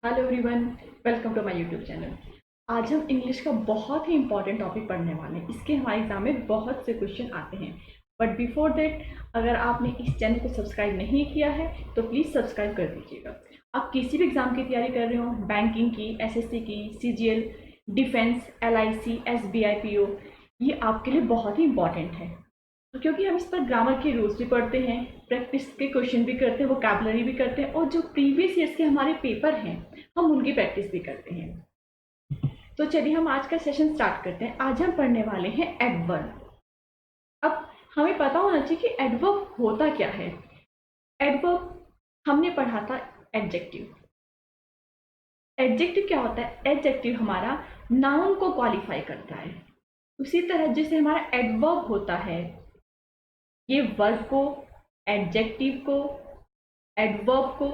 Hello everyone, welcome to my YouTube channel. आज हम English का बहुत ही इंपॉर्टेंट टॉपिक पढ़ने वाले हैं। इसके हमारे एग्जाम में बहुत से क्वेश्चन आते हैं, बट बिफोर दैट अगर आपने इस चैनल को सब्सक्राइब नहीं किया है तो प्लीज़ सब्सक्राइब कर दीजिएगा। आप किसी भी एग्ज़ाम की तैयारी कर रहे हो, बैंकिंग की, एसएससी की, CGL, defence, LIC, SBI, PO, ये आपके लिए बहुत ही इंपॉर्टेंट है। तो क्योंकि हम इस पर ग्रामर के रूल्स भी पढ़ते हैं, प्रैक्टिस के क्वेश्चन भी करते हैं, वोकैबुलरी भी करते हैं, और जो प्रीवियस ईयर्स के हमारे पेपर हैं हम उनकी प्रैक्टिस भी करते हैं। तो चलिए हम आज का सेशन स्टार्ट करते हैं। आज हम पढ़ने वाले हैं एडवर्ब। अब हमें पता होना चाहिए कि एडवर्ब होता क्या है। एडवर्ब हमने पढ़ा था एडजेक्टिव। एडजेक्टिव क्या होता है? एडजेक्टिव हमारा नाउन को क्वालिफाई करता है। उसी तरह जैसे हमारा एडवर्ब होता है, ये वर्ब को, एडजेक्टिव को, एडवर्ब को,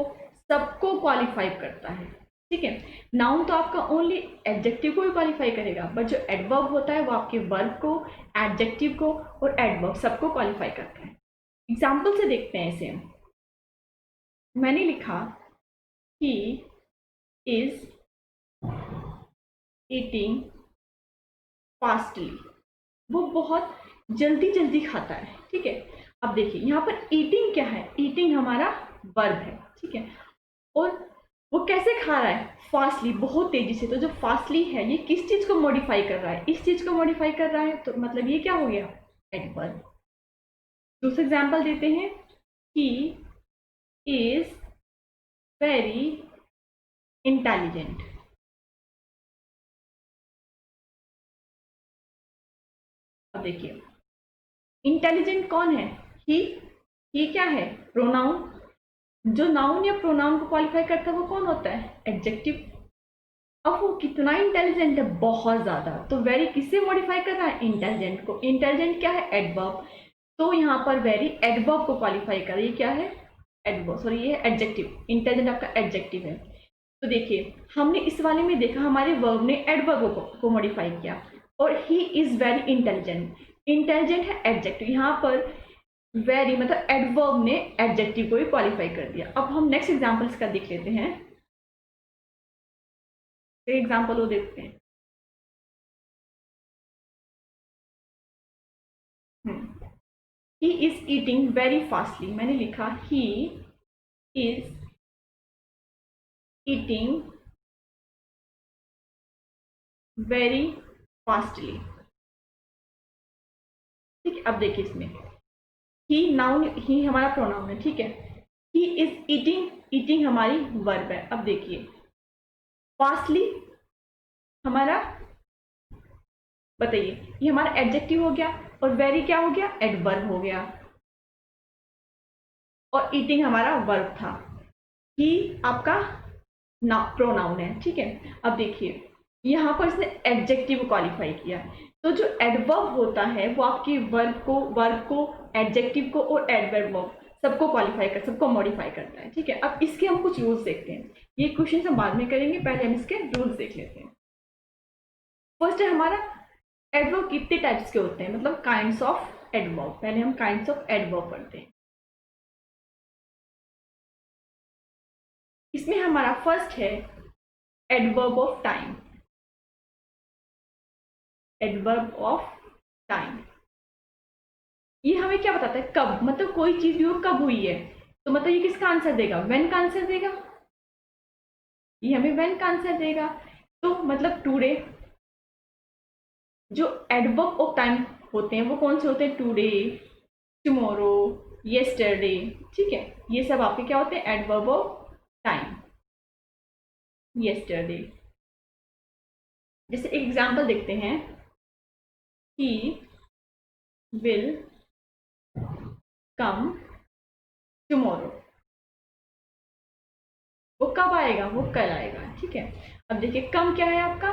सबको क्वालिफाई करता है। ठीक है, नाउन तो आपका ओनली एडजेक्टिव को भी क्वालिफाई करेगा, बट जो एडवर्ब होता है वो आपके वर्ब को, एडजेक्टिव को और एडवर्ब सबको क्वालिफाई करता है। एग्जाम्पल से देखते हैं इसे। मैंने लिखा ही इज ईटिंग फास्टली। वो बहुत जल्दी जल्दी खाता है। ठीक है, अब देखिए यहाँ पर ईटिंग क्या है? ईटिंग हमारा वर्ब है। ठीक है, और वो कैसे खा रहा है? फास्टली, बहुत तेजी से। तो जो फास्टली है ये किस चीज को मॉडिफाई कर रहा है? इस चीज को मॉडिफाई कर रहा है, तो मतलब ये क्या हो गया? एडवर्ब। दूसरा एग्जांपल देते हैं, ही इज वेरी इंटेलिजेंट। अब देखिए इंटेलिजेंट कौन है? ही क्या है? प्रोनाउन। जो नाउन या प्रोनाउन को क्वालिफाई करता है वो कौन होता है? एडजेक्टिव। अब वो कितना इंटेलिजेंट है? बहुत ज्यादा। तो वेरी किससे मॉडिफाई कर रहा है? इंटेलिजेंट को। इंटेलिजेंट क्या है? एडवर्ब। तो यहाँ पर वेरी एडवर्ब को क्वालिफाई कर रही है। क्या है? एडवर्ब, सॉरी ये है एडजेक्टिव। इंटेलिजेंट आपका एडजेक्टिव है। तो देखिए हमने इस वाले में देखा हमारे वर्ब ने एडवर्ब को मॉडिफाई किया, और he is very intelligent. Intelligent है एडजेक्टिव, यहाँ पर वेरी मतलब एडवर्ब ने एडजेक्टिव को भी क्वालिफाई कर दिया। अब हम नेक्स्ट एग्जाम्पल इसका देख लेते हैं। एग्जाम्पल वो देखते हैं। He is eating very fastly. मैंने लिखा he is eating very fastly. ठीक है, अब देखिए इसमें ही नाउन, ही हमारा प्रोनाउन है। ठीक है, ही इज ईटिंग, ईटिंग हमारी वर्ब है। अब देखिए फास्टली हमारा, बताइए ये हमारा एडजेक्टिव हो गया, और वेरी क्या हो गया? एडवर्ब हो गया, और ईटिंग हमारा वर्ब था। ही आपका प्रोनाउन है। ठीक है, अब देखिए यहाँ पर इसने एडजेक्टिव क्वालिफाई किया। तो जो एडवर्ब होता है वो आपके वर्ब को, एडजेक्टिव को और एडवर्ब सबको क्वालिफाई कर, सबको मॉडिफाई करता है। ठीक है, अब इसके हम कुछ रूल्स देखते हैं। ये क्वेश्चन हम बाद में करेंगे, पहले हम इसके रूल्स देख लेते हैं। फर्स्ट है हमारा एडवर्ब कितने टाइप्स के होते हैं, मतलब काइंड्स ऑफ एडवर्ब। पहले हम काइंड्स ऑफ एडवर्ब पढ़ते हैं। इसमें हमारा फर्स्ट है adverb of time. Adverb of time ये हमें क्या बताता है? कब, मतलब कोई चीज भी वो कब हुई है। तो मतलब ये किसका आंसर देगा? व्हेन का आंसर देगा। ये हमें व्हेन का आंसर देगा। तो मतलब टुडे। जो एडवर्ब ऑफ टाइम होते हैं वो कौन से होते हैं? Today, tomorrow, yesterday. ठीक है, ये सब आपके क्या होते हैं? Adverb of time, yesterday. जैसे एग्जांपल देखते हैं, ही विल कम टुमारो। वो कब आएगा? वो कल आएगा। ठीक है, अब देखिए कम क्या है? आपका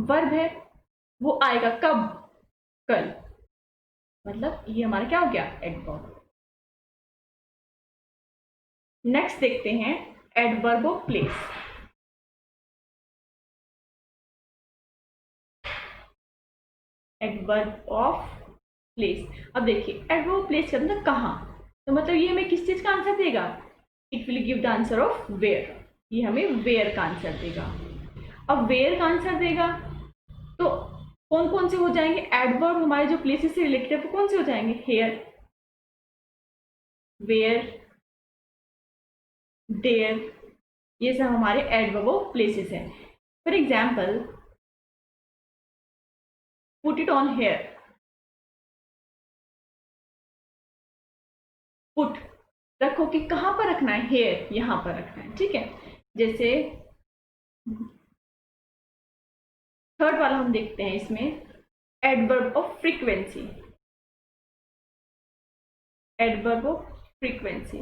वर्ब है। वो आएगा कब? कल। मतलब ये हमारा क्या हो गया? एडवर्ब। नेक्स्ट देखते हैं adverb of place. Adverb of place. अब देखिए एडवर्ब ऑफ प्लेस का मतलब कहाँ। तो मतलब ये हमें किस चीज का आंसर देगा? It will give the answer of where. ये हमें वेयर का आंसर देगा। अब वेयर का आंसर देगा तो कौन कौन से हो जाएंगे, एडवर्ब हमारे जो प्लेसेस से रिलेटेड है वो कौन से हो जाएंगे, हेयर, वेयर, देयर, ये सब हमारे एडवर्ब ऑफ प्लेसेस हैं। For example, put it on here, put रखो कि कहाँ पर रखना है, हेयर, यहाँ पर रखना है, ठीक है। जैसे थर्ड वाला हम देखते हैं, इसमें adverb of frequency, adverb of frequency,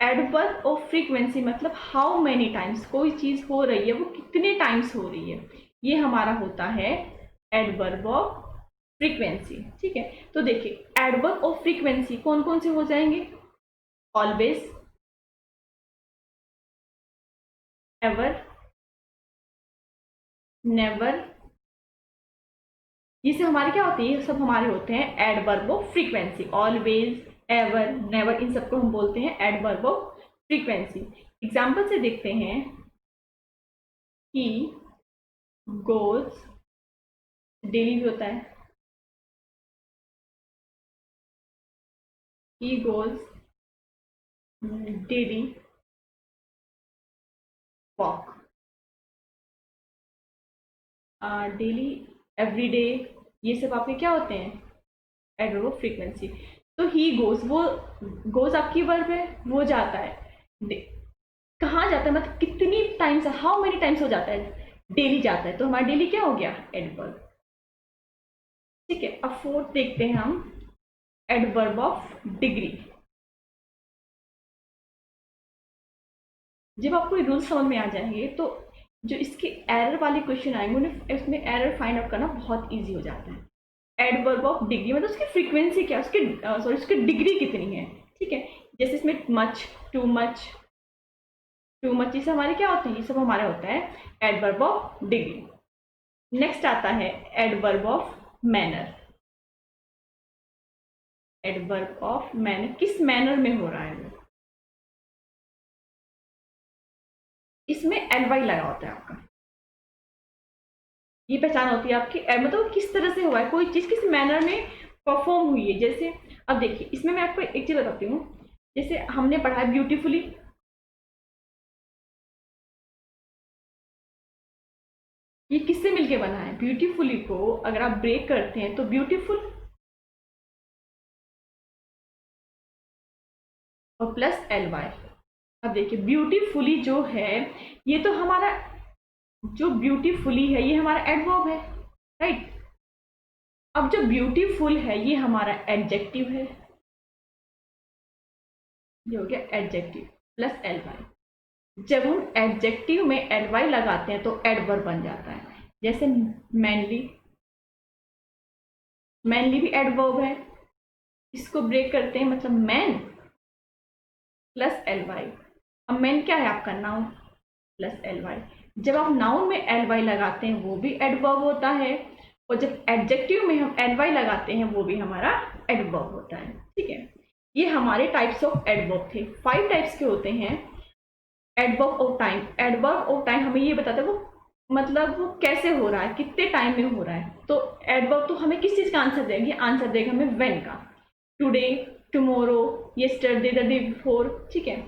adverb of frequency मतलब हाउ मेनी टाइम्स कोई चीज हो रही है, वो कितने टाइम्स हो रही है, ये हमारा होता है एडवर्ब ऑफ फ्रीक्वेंसी, ठीक है। तो देखिए एडवर्ब ऑफ फ्रीक्वेंसी कौन कौन से हो जाएंगे, ऑलवेज, एवर, नेवर, ये सब हमारे क्या होते हैं, ये सब हमारे होते हैं adverb of frequency, always, ever, never, इन सबको हम बोलते हैं एडवर्ब ऑफ फ्रीक्वेंसी। एग्जाम्पल से देखते हैं, ही गोज, डेली भी होता है, he goes daily walk, daily, every day, ये सब आपके क्या होते हैं, एडवर्ब ऑफ फ्रीक्वेंसी। तो ही गोज, वो गोज आपकी वर्ब है, वो जाता है, कहाँ जाता है मतलब कितनी टाइम्स, हाउ मेनी टाइम्स हो जाता है, डेली जाता है, तो हमारा डेली क्या हो गया, एडवर्ब, ठीक है। अब फोर्थ देखते हैं हम, एडवर्ब ऑफ डिग्री। जब आपको रूल समझ में आ जाएंगे तो जो इसके एरर वाले क्वेश्चन आएंगे उन्हें उसमें एरर फाइंड आउट करना बहुत इजी हो जाता है। एडवर्ब ऑफ डिग्री मतलब उसकी फ्रीक्वेंसी क्या, उसकी सॉरी उसकी डिग्री कितनी है, ठीक है। जैसे इसमें much, too much, too much, ये सब हमारे क्या होते हैं, ये सब हमारे होता है एडवर्ब ऑफ डिग्री। नेक्स्ट आता है adverb of manner, adverb of manner, किस मैनर में हो रहा है वो, इसमें एल वाई लगा होता है आपका, ये पहचान होती है आपकी, मतलब किस तरह से हुआ है, कोई चीज किस मैनर में परफॉर्म हुई है। जैसे अब देखिए इसमें मैं आपको एक चीज बताती हूँ, जैसे हमने पढ़ा है ब्यूटीफुली, ये किससे मिलके बना है, ब्यूटीफुली को अगर आप ब्रेक करते हैं तो ब्यूटीफुल और प्लस एल वाई। अब देखिए ब्यूटीफुली जो है, ये तो हमारा जो ब्यूटीफुली है ये हमारा एडवर्ब है, राइट। अब जो ब्यूटीफुल है ये हमारा एडजेक्टिव है, ये हो गया एडजेक्टिव प्लस एल वाई। जब हम एडजेक्टिव में एल वाई लगाते हैं तो एडवर्ब बन जाता है। जैसे मैनली, मैनली भी एडवर्ब है, इसको ब्रेक करते हैं मतलब मैन प्लस एल वाई। अब मैन क्या है आपका, नाउन प्लस एल वाई। जब आप नाउन में एल वाई लगाते हैं वो भी एडवर्ब होता है, और जब एडजेक्टिव में हम एल वाई लगाते हैं वो भी हमारा एडवर्ब होता है, ठीक है। ये हमारे टाइप्स ऑफ एडवर्ब थे, 5 टाइप्स के होते हैं। Adverb of time, adverb of time हमें ये बताता है वो मतलब वो कैसे हो रहा है, कितने टाइम में हो रहा है। तो एडवर्ब तो हमें किस चीज का आंसर देंगे, आंसर देगा हमें व्हेन का, today, tomorrow, yesterday, the day before, ठीक है।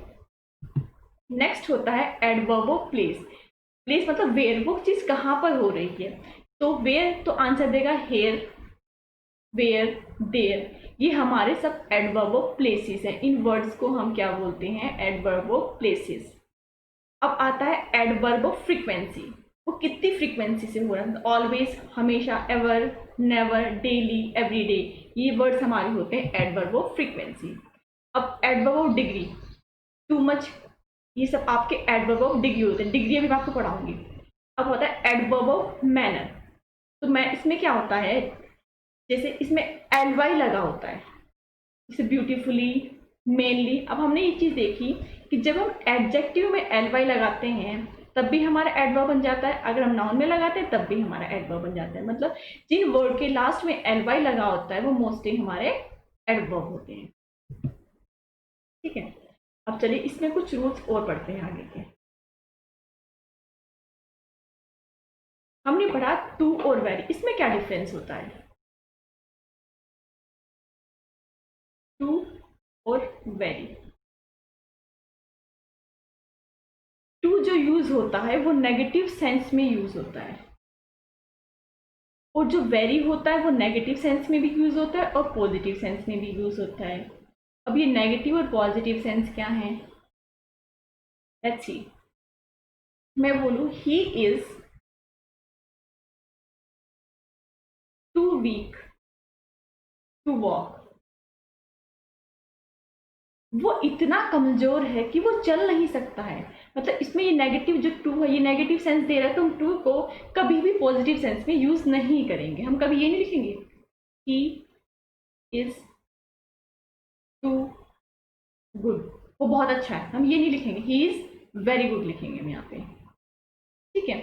नेक्स्ट होता है एडवर्ब ऑफ प्लेस, प्लेस मतलब वेयर, वो चीज कहाँ पर हो रही है। तो वेयर तो आंसर देगा हेयर, वेयर, देयर, ये हमारे सब एडवर्ब ऑफ प्लेसेस हैं। इन वर्ड्स को हम क्या बोलते हैं, एडवर्ब ऑफ प्लेसेस। अब आता है एडवर्ब ऑफ फ्रीक्वेंसी, वो कितनी फ्रीक्वेंसी से हो रहा है, ऑलवेज, हमेशा, एवर, नेवर, डेली, एवरीडे, ये वर्ड्स हमारे होते हैं एडवर्ब ऑफ फ्रीक्वेंसी। अब adverb of degree, too much, ये सब आपके एडवर्ब ऑफ डिग्री होते हैं, डिग्री अभी मैं आपको पढ़ाऊंगी। अब होता है एडवर्ब ऑफ मैनर, तो मैं इसमें क्या होता है, जैसे इसमें एल वाई लगा होता है, जैसे ब्यूटीफुली, मेनली। अब हमने ये चीज देखी कि जब हम एडजेक्टिव में एल वाई लगाते हैं तब भी हमारा एडवर्ब बन जाता है, अगर हम नाउन में लगाते हैं तब भी हमारा एडवर्ब बन जाता है। मतलब जिन वर्ड के लास्ट में एल वाई लगा होता है वो मोस्टली हमारे एडवर्ब होते हैं, ठीक है। अब चलिए इसमें कुछ रूल्स और पढ़ते हैं आगे के। हमने पढ़ा टू और वेरी, इसमें क्या डिफरेंस होता है? टू और वेरी, टू जो यूज होता है वो नेगेटिव सेंस में यूज होता है, और जो वेरी होता है वो नेगेटिव सेंस में भी यूज होता है और पॉजिटिव सेंस में भी यूज होता है। अब ये नेगेटिव और पॉजिटिव सेंस क्या है? Let's see. मैं बोलूं he is too weak to walk, वो इतना कमजोर है कि वो चल नहीं सकता है। मतलब इसमें ये नेगेटिव जो टू है ये नेगेटिव सेंस दे रहा है, तो हम टू को कभी भी पॉजिटिव सेंस में यूज नहीं करेंगे। हम कभी ये नहीं लिखेंगे ही इज टू गुड, वो बहुत अच्छा है, हम ये नहीं लिखेंगे। ही इज वेरी गुड लिखेंगे हम यहाँ पे, ठीक है।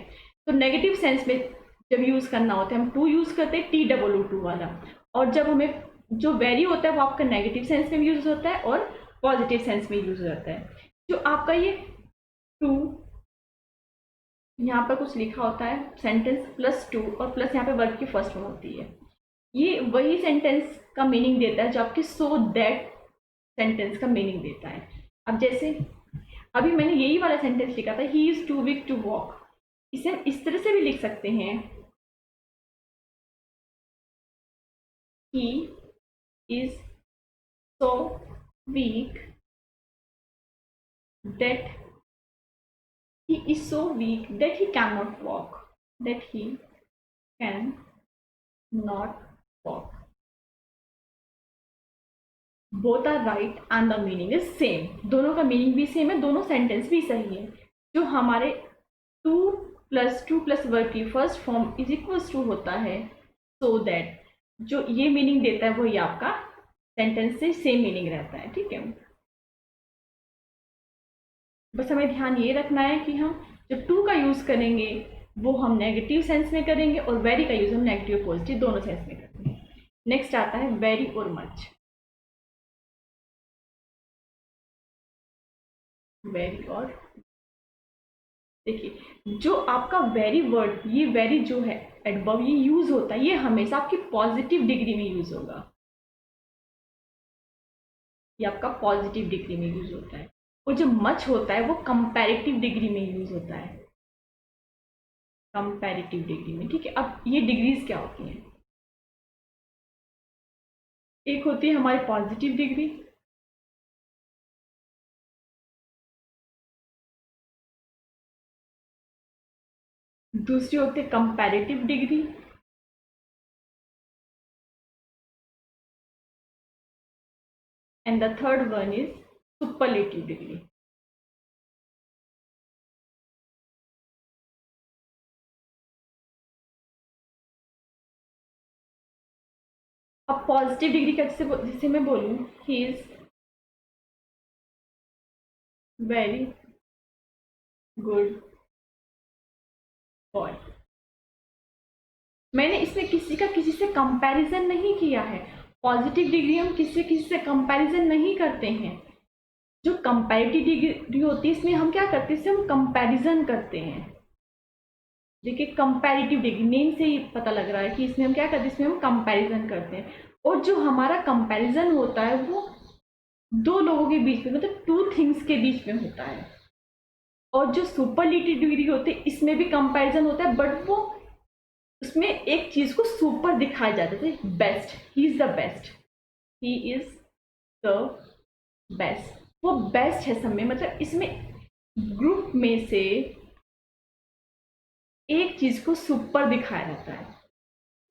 तो नेगेटिव सेंस में जब यूज करना होता है हम टू यूज करते हैं, टी डबल ओ टू वाला। और जब हमें जो वेरी होता है वो आपका नेगेटिव सेंस में यूज होता है और पॉजिटिव सेंस में यूज हो जाता है। जो आपका ये टू, यहाँ पर कुछ लिखा होता है सेंटेंस प्लस टू और प्लस यहाँ पे वर्ब की फर्स्ट फॉर्म होती है, ये वही सेंटेंस का मीनिंग देता है जो आपके सो दैट सेंटेंस का मीनिंग देता है। अब जैसे अभी मैंने यही वाला सेंटेंस लिखा था, he is too weak to walk, इसे हम इस तरह से भी लिख सकते हैं, he is so weak that he is so weak that he cannot walk, that he can not walk. Both are right and the meaning is same, दोनों का मीनिंग भी सेम है, दोनों सेंटेंस भी सही है। जो हमारे टू प्लस वर्ब की first form is equals to होता है सो दैट, जो ये मीनिंग देता है वही आपका सेंटेंस से सेम मीनिंग रहता है, ठीक है। बस हमें ध्यान ये रखना है कि हम जब टू का यूज करेंगे वो हम नेगेटिव सेंस में करेंगे और वेरी का यूज हम नेगेटिव पॉजिटिव दोनों सेंस में करते हैं। नेक्स्ट आता है वेरी और मच। वेरी और देखिए, जो आपका वेरी वर्ड, ये वेरी जो है एडवर्ब ये यूज होता है, ये हमेशा आपकी पॉजिटिव डिग्री में यूज होगा, ये आपका पॉजिटिव डिग्री में यूज होता है। और जो मच होता है वो कंपैरेटिव डिग्री में यूज होता है, कंपैरेटिव डिग्री में, ठीक है। अब ये डिग्रीज क्या होती हैं? एक होती है हमारी पॉजिटिव डिग्री, दूसरी होती है comparative degree, and the third one is superlative degree. अब पॉजिटिव डिग्री का जैसे मैं बोलूं he is very good boy, मैंने इसमें किसी का किसी से कंपैरिजन नहीं किया है। पॉजिटिव डिग्री हम किसी से कंपैरिजन नहीं करते हैं। जो कंपैरेटिव डिग्री होती है इसमें हम क्या करते हैं, इससे हम कंपैरिजन करते हैं। देखिए कंपैरेटिव डिग्री नेम से ही पता लग रहा है कि इसमें हम क्या करते हैं, इसमें हम कंपैरिजन करते हैं। और जो हमारा कंपैरिजन होता है वो दो लोगों के बीच में, मतलब टू थिंग्स के बीच में होता है। और जो सुपरलेटिव डिग्री होती है इसमें भी कंपैरिजन होता है, बट वो उसमें एक चीज को सुपर दिखाया जाता है, best, he is the best, he is the best, वो बेस्ट है सब में। मतलब इसमें ग्रुप में से एक चीज को सुपर दिखाया जाता है,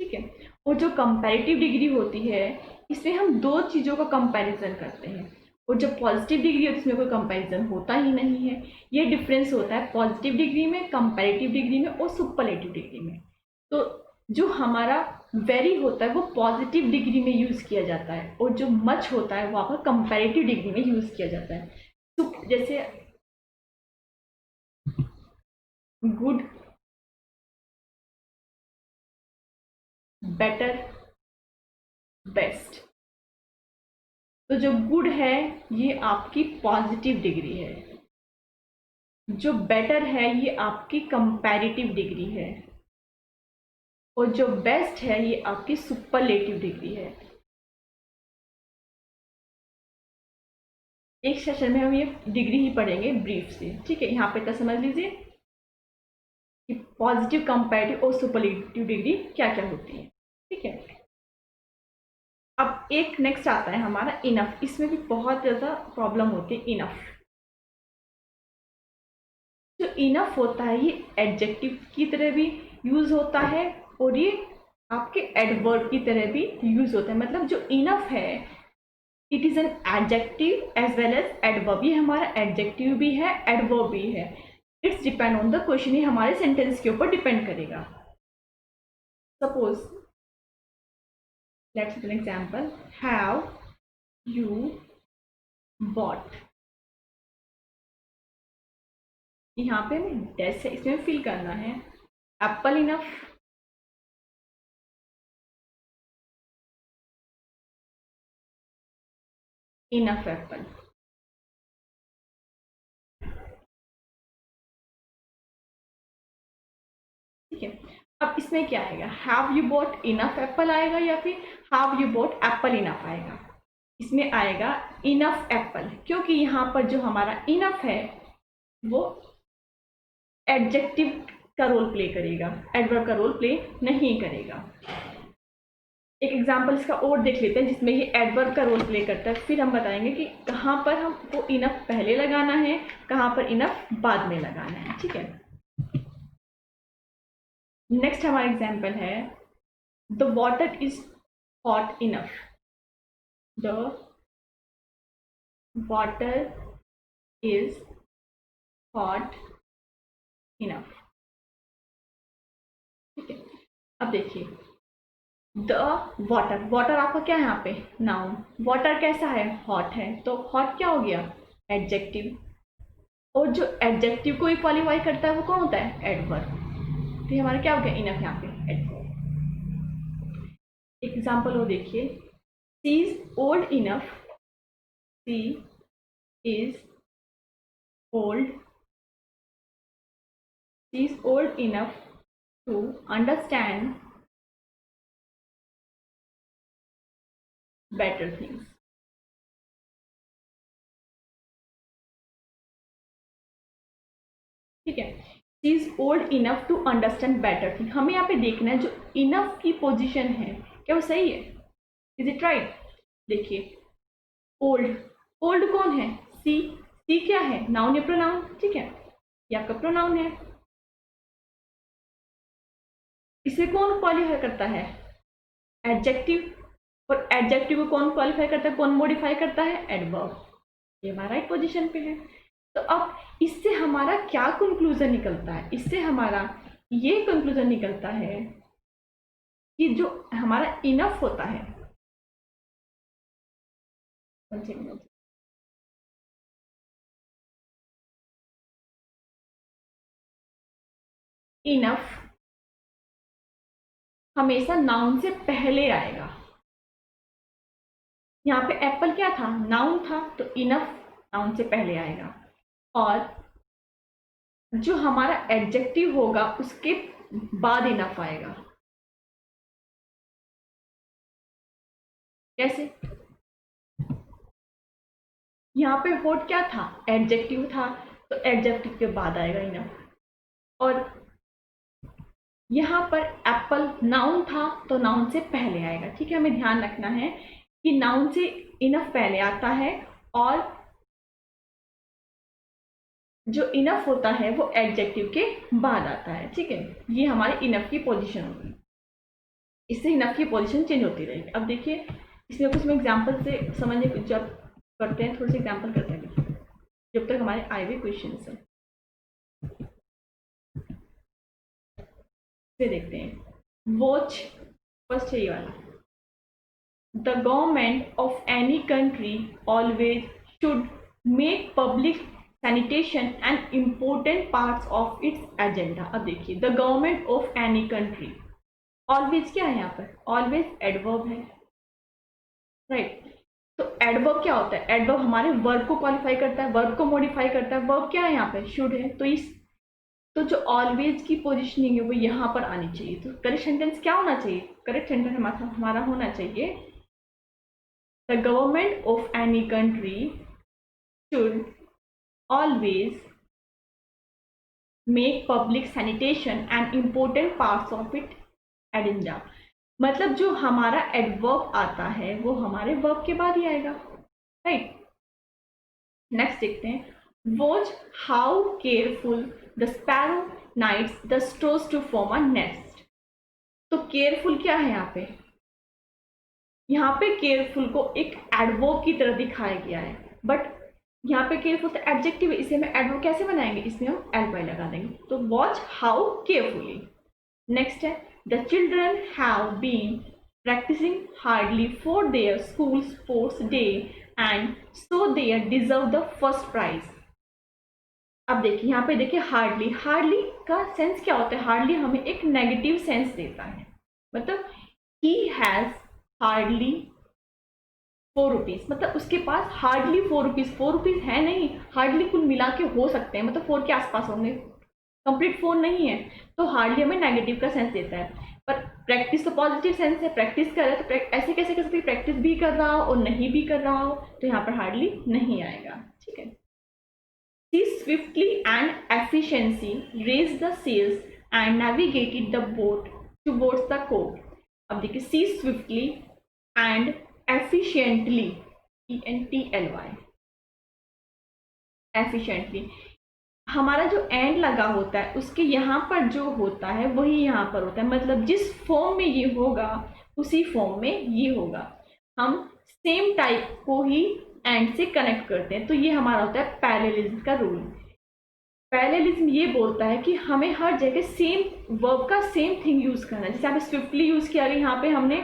ठीक है। और जो कंपैरेटिव डिग्री होती है इसमें हम दो चीजों का कंपैरिजन करते हैं, और जब पॉजिटिव डिग्री होती है इसमें कोई कंपैरिजन होता ही नहीं है। ये डिफरेंस होता है पॉजिटिव डिग्री में, कंपैरेटिव डिग्री में और सुपरलेटिव डिग्री में। तो जो हमारा वेरी होता है वो पॉजिटिव डिग्री में यूज किया जाता है, और जो मच होता है वो आपका कंपैरेटिव डिग्री में यूज किया जाता है। तो जैसे गुड, बेटर, बेस्ट, तो जो गुड है ये आपकी पॉजिटिव डिग्री है, जो बेटर है ये आपकी कंपैरेटिव डिग्री है, और जो बेस्ट है ये आपकी सुपरलेटिव डिग्री है। एक सेशन में हम ये डिग्री ही पढ़ेंगे ब्रीफ से, ठीक है। यहाँ पे तो समझ लीजिए कि पॉजिटिव, कंपैरेटिव और सुपरलेटिव डिग्री क्या क्या होती है, ठीक है। अब एक नेक्स्ट आता है हमारा इनफ। इसमें भी बहुत ज़्यादा प्रॉब्लम होती है। इनफ, जो इनफ होता है ये एडजेक्टिव की तरह भी यूज होता है और ये आपके एडवर्ब की तरह भी यूज होता है। मतलब जो इनफ है it is an adjective as well as adverb. ये हमारा एडजेक्टिव भी है, एडवर्ब भी है। It's depend on the question, ये हमारे सेंटेंस के ऊपर डिपेंड करेगा। Suppose let's take an example, have you bought. यहाँ पे हमें डेस है, इसमें फिल करना है। Apple enough, enough apple. ठीक है। अब इसमें क्या आएगा, have you bought enough apple आएगा या फिर have you bot Apple enough आएगा? इसमें आएगा इनफ एप्पल, क्योंकि यहाँ पर जो हमारा इनफ है वो एडजेक्टिव का रोल प्ले करेगा, एडवर्ब का रोल प्ले नहीं करेगा। एक एग्जाम्पल इसका और देख लेते हैं जिसमें ये एडवर्ब का रोल प्ले करता है, फिर हम बताएंगे कि कहाँ पर हमको इनफ पहले लगाना है, कहाँ पर इनफ बाद में लगाना है, ठीक है। नेक्स्ट हमारा एग्जाम्पल है, the water is hot enough. The water is hot enough, ठीक है। अब देखिए द वाटर, वाटर आपका क्या है यहाँ पे, नाउन। वाटर कैसा है, हॉट है, तो हॉट क्या हो गया, एडजेक्टिव। और जो एडजेक्टिव को ही क्वालिफाई करता है वो कौन होता है, एडवर्ब। तो हमारा क्या हो गया, इनफ यहाँ पे एडवर्ब। एग्जाम्पल और देखिए, she is old enough. She is old, she is old enough to understand better things। ठीक है, she is old enough to understand better thing. हमें यहाँ पे देखना है जो इनफ की पोजीशन है क्या वो सही है, इज इट राइट। देखिए ओल्ड, ओल्ड कौन है, सी क्या है, नाउन या प्रोनाउन, ठीक है, ये आपका प्रोनाउन है। इसे कौन क्वालिफाई करता है, एडजेक्टिव। और एडजेक्टिव को कौन क्वालिफाई करता है, कौन मॉडिफाई करता है, एडवर्ब। ये हमारा राइट पोजीशन पे है। तो अब इससे हमारा क्या कंक्लूजन निकलता है, इससे हमारा ये कंक्लूजन निकलता है कि जो हमारा इनफ होता है, इनफ हमेशा नाउन से पहले आएगा। यहाँ पे एप्पल क्या था, नाउन था, तो इनफ नाउन से पहले आएगा। और जो हमारा एडजेक्टिव होगा उसके बाद इनफ आएगा। कैसे, यहाँ पे हॉट क्या था, एडजेक्टिव था, तो एडजेक्टिव के बाद आएगा इनफ। और यहाँ पर एप्पल नाउन था तो नाउन से पहले आएगा, ठीक है। हमें ध्यान रखना है कि नाउन से इनफ पहले आता है और जो इनफ होता है वो एडजेक्टिव के बाद आता है, ठीक है। ये हमारे इनफ की पोजीशन होगी, इससे इनफ की पोजीशन चेंज होती रहेगी। अब देखिए इसमें कुछ मैं एग्जाम्पल से समझने जब करते हैं, थोड़े से एग्जाम्पल करते हैं जब तक हमारे आए हुए क्वेश्चन है। देखते हैं, वॉच फर्स्ट है ये वाला, the government of any country always should make public sanitation and important parts of its agenda. अब देखिए the government of any country, always क्या है यहाँ पर, ऑलवेज एडवर्ब है, राइट। तो एडवर्ब क्या होता है, एडवर्ब हमारे वर्ब को क्वालिफाई करता है, वर्ब को मॉडिफाई करता है। वर्ब क्या है यहाँ पे, शुड है, तो इस तो जो ऑलवेज की पोजिशनिंग है वो यहाँ पर आनी चाहिए। तो करेक्ट सेंटेंस क्या होना चाहिए? करेक्ट सेंटेंस हमारा होना चाहिए the government of any country should always make public sanitation and important parts of it agenda. मतलब जो हमारा एडवर्ब आता है वो हमारे वर्ब के बाद ही आएगा, राइट। नेक्स्ट देखते हैं, watch how careful the sparrow knits the straws to form a nest. तो केयरफुल क्या है यहाँ पे? यहाँ पे केयरफुल को एक एडवर्ब की तरह दिखाया गया है, बट यहाँ पे केयरफुल तो एडजेक्टिव है, इसे हम एडवर्ब कैसे बनाएंगे? इसमें हम एल लगा देंगे। तो वॉच हाउ केयरफुली। नेक्स्ट है, the children have been practicing hardly for their school sports day and so they deserve the first prize। अब देखिए यहाँ पे देखिए हार्डली, हार्डली का सेंस क्या होता है? हार्डली हमें एक नेगेटिव सेंस देता है, मतलब ही हैज हार्डली 4 रुपीज, मतलब उसके पास हार्डली 4 रुपीज, 4 रुपीज है नहीं, हार्डली कुल मिला के हो सकते हैं, मतलब 4 के आसपास होंगे, कंप्लीट 4 नहीं है। तो हार्डली हमें नेगेटिव का सेंस देता है, पर प्रैक्टिस तो पॉजिटिव सेंस है, प्रैक्टिस कर रहा है, तो ऐसे कैसे कर सकते हैं? प्रैक्टिस भी कर रहा हो और नहीं भी कर रहा हो, तो यहाँ पर हार्डली नहीं आएगा, ठीक है। He swiftly and efficiently raised the sails and navigated the boat towards the cove। अब देखिए, see swiftly and efficiently, ENTLY, efficiently, हमारा जो एंड लगा होता है उसके यहाँ पर जो होता है वही यहाँ पर होता है, मतलब जिस फॉर्म में ये होगा उसी फॉर्म में ये होगा। हम सेम टाइप को ही एंड से कनेक्ट करते हैं, तो ये हमारा होता है पैरेललिज्म का रूल। पैरेललिज्म ये बोलता है कि हमें हर जगह सेम वर्ब का सेम थिंग यूज करना है। जैसे यहाँ पे स्विफ्टली यूज किया, यहाँ पे हमने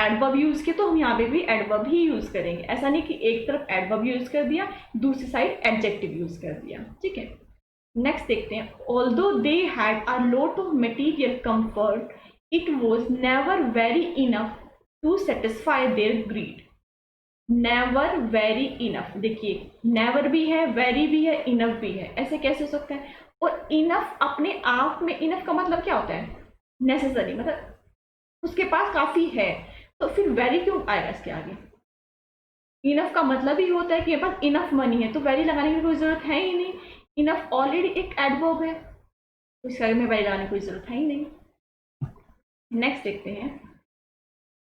एडवर्ब यूज किया तो हम यहाँ पे भी एडवर्ब ही यूज करेंगे। ऐसा नहीं कि एक तरफ एडवर्ब यूज कर दिया, दूसरी साइड एडजेक्टिव यूज कर दिया, ठीक है। नेक्स्ट देखते हैं, although they had a lot of material comfort it was never very enough to satisfy their greed. Never very enough, देखिए नेवर भी है, वेरी भी है, इनफ भी है, ऐसे कैसे हो सकता है? और इनफ अपने आप में, इनफ का मतलब क्या होता है? नेसेसरी, मतलब उसके पास काफी है, तो फिर वेरी क्यों आएगा इसके आगे? इनफ का मतलब ही होता है कि मेरे पास इनफ मनी है, तो वेरी लगाने की कोई जरूरत है ही नहीं। इनफ ऑलरेडी एक एडवर्ब है, तो इसके आगे में वेरी लगाने की कोई जरूरत है ही नहीं। नेक्स्ट देखते हैं,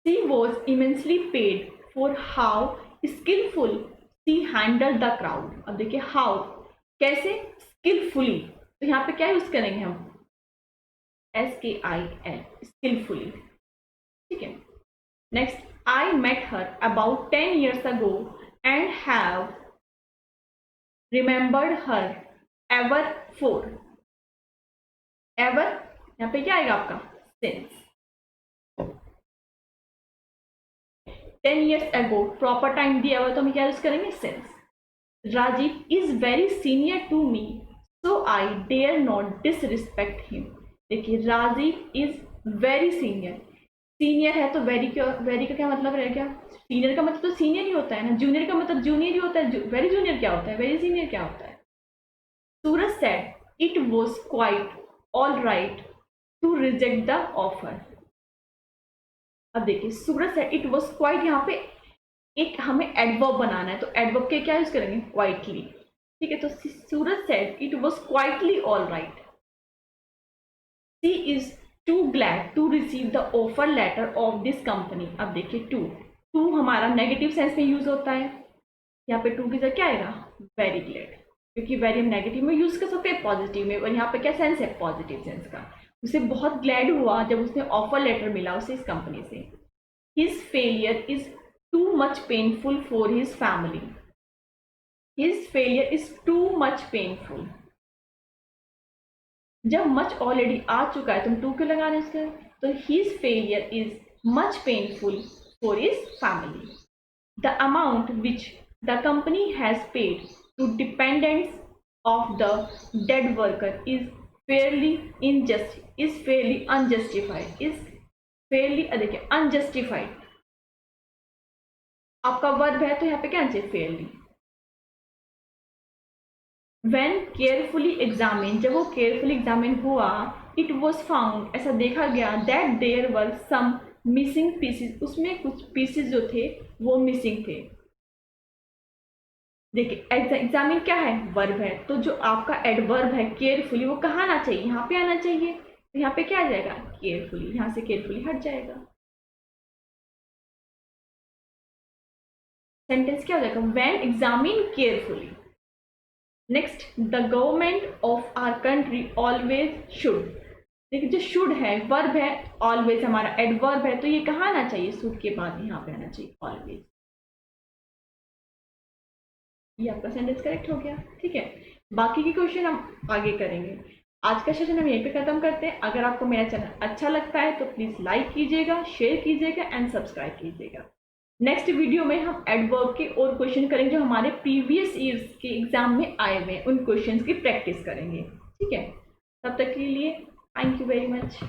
she was immensely paid for how skillful she handled the crowd। अब देखिए how, कैसे? skillfully, तो यहाँ पे क्या यूज करेंगे हम? SKIL, skillfully, ठीक है। Next, I met her about 10 years ago and have remembered her ever for। ever यहाँ पे क्या आएगा आपका? since। 10 years ago, proper time दिया हुआ तो हम क्या यूज करेंगे? since। Rajeev is very senior to me so I dare not disrespect him. देखिए Rajeev is very senior, senior है तो वेरी का क्या मतलब रह गया? सीनियर का मतलब तो सीनियर ही होता है ना, जूनियर का मतलब जूनियर ही होता है। वेरी जूनियर क्या होता है? वेरी सीनियर क्या होता है? Suraj said it was quite all right to reject the offer. अब देखिए Suraj said it was quite, यहाँ पे एक हमें एडवर्ब बनाना है, तो एडवर्ब के क्या यूज करेंगे? क्वाइटली, ठीक है। तो Suraj said it was quietly all right. She is too glad to receive the offer letter of this company. अब देखिए टू हमारा नेगेटिव सेंस में यूज होता है, यहाँ पे टू की जगह क्या आएगा? वेरी ग्लैड, क्योंकि वेरी हम नेगेटिव में यूज कर सकते हैं, पॉजिटिव में, और यहाँ पे क्या सेंस है? पॉजिटिव सेंस का। उसे बहुत ग्लैड हुआ जब उसने ऑफर लेटर मिला उसे इस कंपनी से। His failure is too much painful for his family। His failure is too much painful। जब much ऑलरेडी आ चुका है तुम टू क्यों लगा रहे इसके? तो his failure is much painful for his family। The amount which the company has paid to dependents of the dead worker is fairly unjustified। आपका वर्ब है तो यहाँ पे क्या चाहिए? फेयरली। व्हेन केयरफुली एग्जामिन, जब वो केयरफुली एग्जामिन हुआ, इट वॉज फाउंड, ऐसा देखा गया, that there were some missing pieces, उसमें कुछ पीसेज जो थे वो मिसिंग थे। देखिए एग्जामिन क्या है, वर्ब है, तो जो आपका एडवर्ब है केयरफुली वो कहाँ आना चाहिए, यहाँ पे आना चाहिए, तो यहाँ पे क्या आ जाएगा, केयरफुली, यहाँ से केयरफुली हट जाएगा। सेंटेंस क्या हो जाएगा, when examine carefully. Next, the government of our country always should, देखिए जो शुड है वर्ब है, ऑलवेज हमारा एडवर्ब है, तो ये कहाँ आना चाहिए, शुड के बाद यहाँ पे आना चाहिए ऑलवेज। ये आपका सेंटेंस करेक्ट हो गया, ठीक है। बाकी के क्वेश्चन हम आगे करेंगे। आज का सेशन हम यहीं पे खत्म करते हैं। अगर आपको मेरा चैनल अच्छा लगता है तो प्लीज लाइक कीजिएगा, शेयर कीजिएगा एंड सब्सक्राइब कीजिएगा। नेक्स्ट वीडियो में हम एडवर्ब के और क्वेश्चन करेंगे जो हमारे प्रीवियस ईयर्स के एग्जाम में आए हुए हैं, उन क्वेश्चंस की प्रैक्टिस करेंगे, ठीक है। तब तक के लिए थैंक यू वेरी मच।